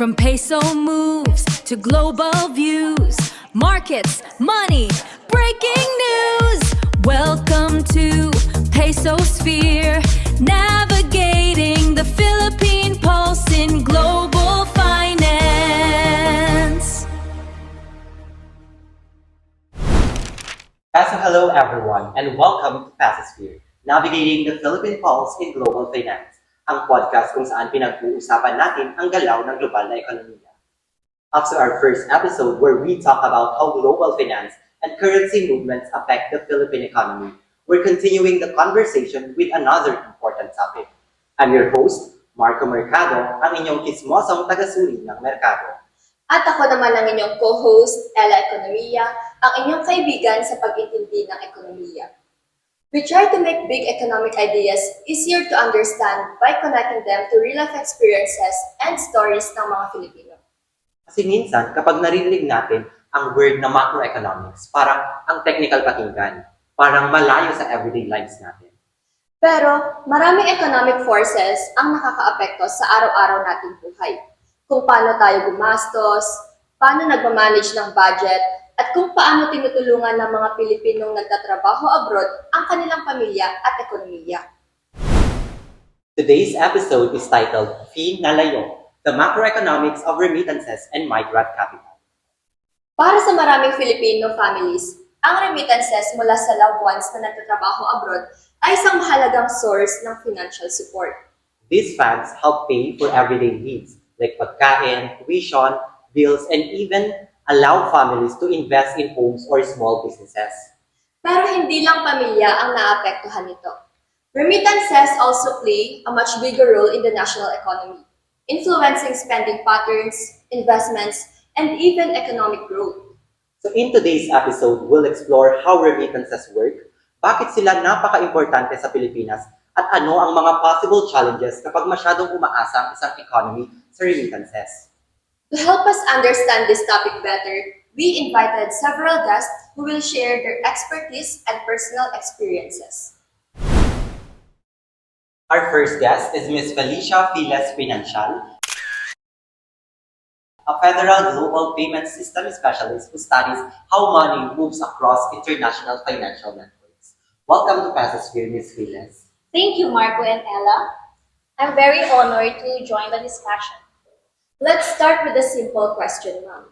From peso moves to global views, markets, money, breaking news. Welcome to Pesosphere, navigating the Philippine pulse in global finance. Hello everyone, and welcome to Pesosphere, navigating the Philippine pulse in global finance. Ang podcast kung saan pinag-uusapan natin ang galaw ng global na ekonomiya. After our first episode where we talk about how global finance and currency movements affect the Philippine economy, we're continuing the conversation with another important topic. I'm your host, Marco Mercado, ang inyong kismosong taga-suri ng merkado. At ako naman ang inyong co-host, Ella Economia, ang inyong kaibigan sa pag-intindi ng ekonomiya. We try to make big economic ideas easier to understand by connecting them to real-life experiences and stories ng mga Filipino. Kasi minsan, kapag naririnig natin ang word na macroeconomics, parang ang technical pakinggan, parang malayo sa everyday lives natin. Pero maraming economic forces ang nakakaapekto sa araw-araw nating buhay. Kung paano tayo gumastos, paano nagmamanage ng budget, at kung paano tinutulungan ng mga Pilipinong nagtatrabaho abroad ang kanilang pamilya at ekonomiya. Today's episode is titled Fee na Layo, The Macroeconomics of Remittances and Migrant Capital. Para sa maraming Filipino families, ang remittances mula sa loved ones na nagtatrabaho abroad ay isang mahalagang source ng financial support. These funds help pay for everyday needs like pagkain, tuition, bills, and even allow families to invest in homes or small businesses. Pero hindi lang pamilya ang naapektuhan nito. Remittances also play a much bigger role in the national economy, influencing spending patterns, investments, and even economic growth. So in today's episode, we'll explore how remittances work, bakit sila napaka-importante sa Pilipinas, at ano ang mga possible challenges kapag masyadong umaasa ang isang economy sa remittances. To help us understand this topic better, we invited several guests who will share their expertise and personal experiences. Our first guest is Ms. Felicia Files Financial, a federal global payment system specialist who studies how money moves across international financial networks. Welcome to Pesosphere, Ms. Files. Thank you, Marco and Ella. I'm very honored to join the discussion. Let's start with a simple question, ma'am.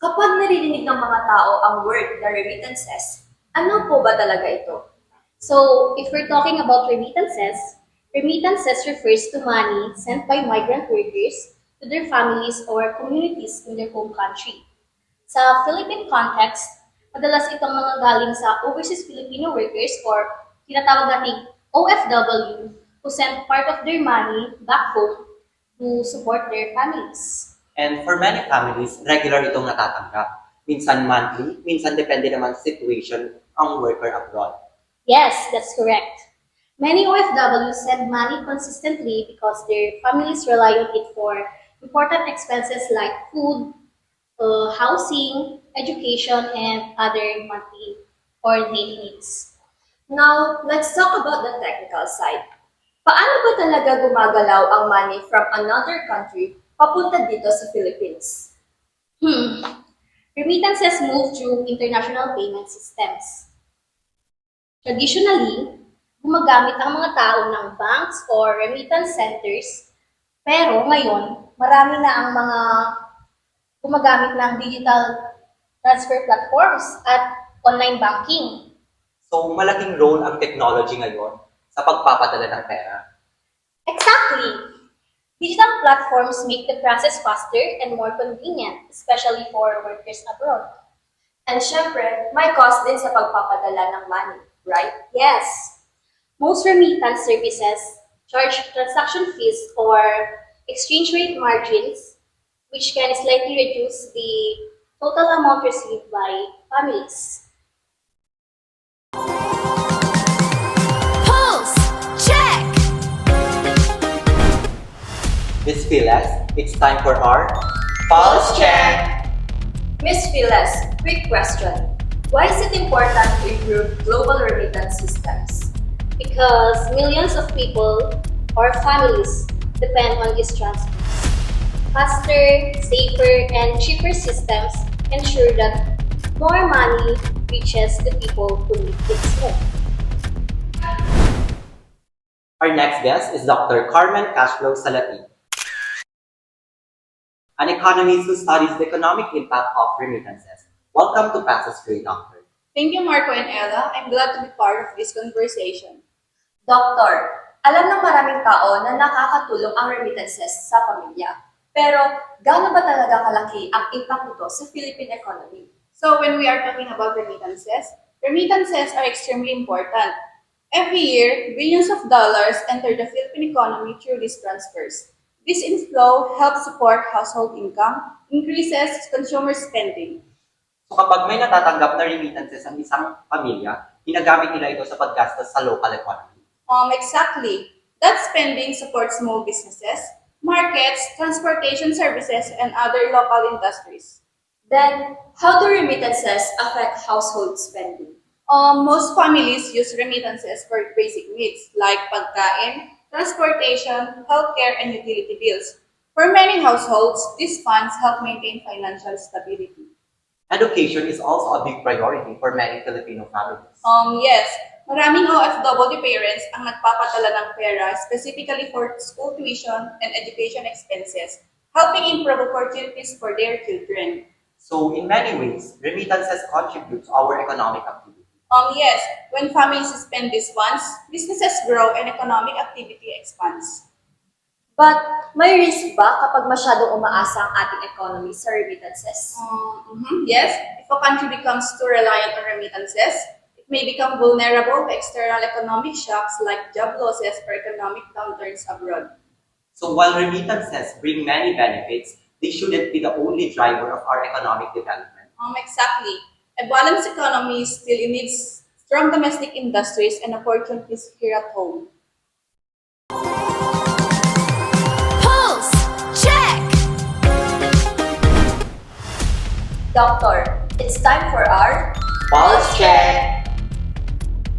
Kapag naririnig ng mga tao ang word na remittances, ano po ba talaga ito? So, if we're talking about remittances refers to money sent by migrant workers to their families or communities in their home country. Sa Philippine context, madalas itong mga galing sa overseas Filipino workers or tinatawag nating OFW who send part of their money back home to support their families. And for many families, regular itong natatanggap. Minsan monthly, minsan depende naman sa situation ang worker abroad. Yes, that's correct. Many OFWs send money consistently because their families rely on it for important expenses like food, housing, education, and other monthly or daily needs. Now, let's talk about the technical side. Paano ba talaga gumagalaw ang money from another country papunta dito sa Philippines? Remittances move through international payment systems. Traditionally, gumagamit ang mga tao ng banks or remittance centers, pero ngayon, marami na ang mga gumagamit ng digital transfer platforms at online banking. So malaking role ang technology ngayon sa pagpapadala ng pera. Exactly! Digital platforms make the process faster and more convenient, especially for workers abroad. And syempre, may cost din sa pagpapadala ng money, right? Yes! Most remittance services charge transaction fees or exchange rate margins, which can slightly reduce the total amount received by families. Ms. Files, it's time for our Pulse Check! Ms. Files, quick question. Why is it important to improve global remittance systems? Because millions of people or families depend on these transfers. Faster, safer, and cheaper systems ensure that more money reaches the people who need it most. Our next guest is Dr. Carmen Cashflow Salati, an economist who studies the economic impact of remittances. Welcome to Passes Free, Doctor. Thank you, Marco and Ella. I'm glad to be part of this conversation. Doktor, alam ng maraming tao na nakakatulong ang remittances sa pamilya. Pero, gaano ba talaga kalaki ang impact nito sa Philippine economy? So when we are talking about remittances are extremely important. Every year, billions of dollars enter the Philippine economy through these transfers. This inflow helps support household income, increases consumer spending. So kapag may natatanggap na remittances ang isang pamilya, ginagamit nila ito sa paggastos sa local economy. Exactly. That spending supports small businesses, markets, transportation services, and other local industries. Then, how do remittances affect household spending? Most families use remittances for basic needs like pagkain, transportation, healthcare, and utility bills. For many households, these funds help maintain financial stability. Education is also a big priority for many Filipino families. Yes, maraming OFW parents ang nagpapadala ng pera specifically for school tuition and education expenses, helping improve opportunities for their children. So in many ways, remittances contribute to our economic activity. Yes, when families spend these funds, businesses grow and economic activity expands. But, may risk ba kapag masyadong umaasa ang ating economy sa remittances? Yes, if a country becomes too reliant on remittances, it may become vulnerable to external economic shocks like job losses or economic downturns abroad. So while remittances bring many benefits, they shouldn't be the only driver of our economic development. Exactly. A balanced economy still needs strong domestic industries and opportunities here at home. Pulse check. Doctor, it's time for our Pulse check!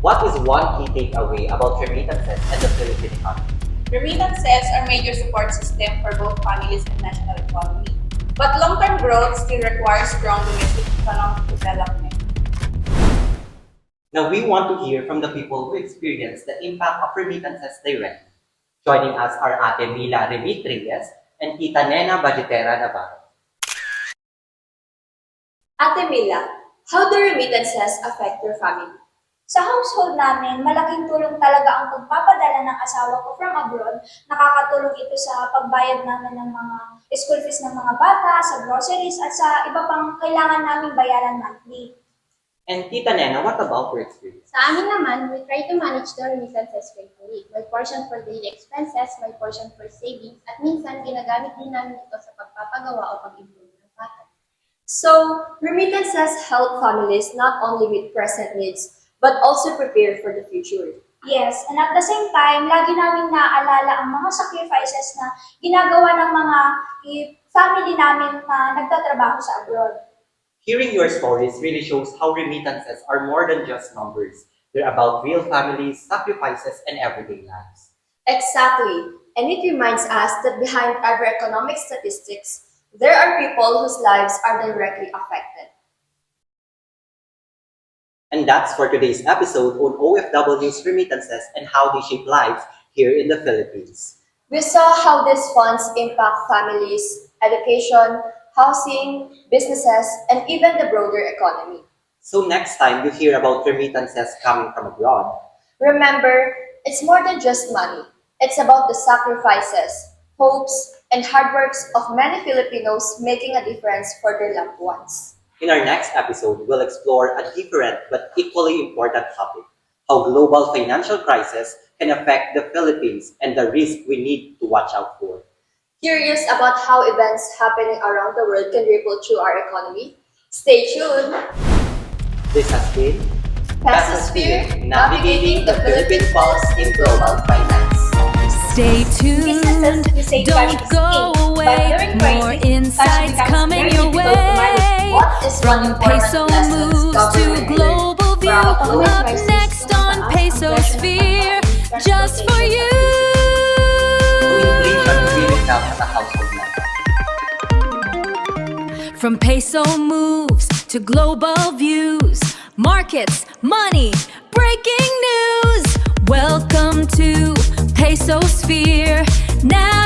What is one key takeaway about remittances and the Philippine economy? Remittances are major support system for both families and national economy. But long-term growth still requires strong domestic economic development. Now we want to hear from the people who experience the impact of remittances directly. Joining us are Ate Mila Remitriles and Tita Nena Bajetera Navarro. Ate Mila, how do remittances affect your family? Sa household namin, malaking tulong talaga ang pagpapadala ng asawa ko from abroad. Nakakatulong ito sa pagbayad namin ng mga school fees ng mga bata, sa groceries, at sa iba pang kailangan naming bayaran monthly. And Tita Nena, what about your experience? Sa amin naman, we try to manage the remittances faithfully. May portion for daily expenses, may portion for savings, at minsan ginagamit din namin ito sa pagpapagawa o pag-improve ng bata. So, remittances help families not only with present needs, but also prepare for the future. Yes, and at the same time, lagi naming naaalala ang mga sacrifices na ginagawa ng mga family namin na nagtatrabaho sa abroad. Hearing your stories really shows how remittances are more than just numbers. They're about real families, sacrifices, and everyday lives. Exactly. And it reminds us that behind every economic statistics, there are people whose lives are directly affected. And that's for today's episode on OFW's remittances and how they shape lives here in the Philippines. We saw how these funds impact families, education, housing, businesses, and even the broader economy. So next time you hear about remittances coming from abroad, Remember, it's more than just money. It's about the sacrifices, hopes, and hard works of many Filipinos making a difference for their loved ones. in our next episode, we'll explore a different but equally important topic: how global financial crisis can affect the Philippines and the risk we need to watch out for. Curious about how events happening around the world can ripple through our economy? Stay tuned! This has been Pasosphere, navigating the Philippine pulse in global finance. Stay tuned. Businesses who say Don't cash is go king, but away. during More crisis, cash insights becomes coming very your difficult to manage. way. What is one From important peso lesson moves to government global view. From following Up crisis, next on tumataas ang Peso presyo ng Sphere, pagkain, just for transportation, you. So inflation is really felt at the household level. From peso moves to global views, markets, money, breaking news. Welcome to Peso Sphere. Now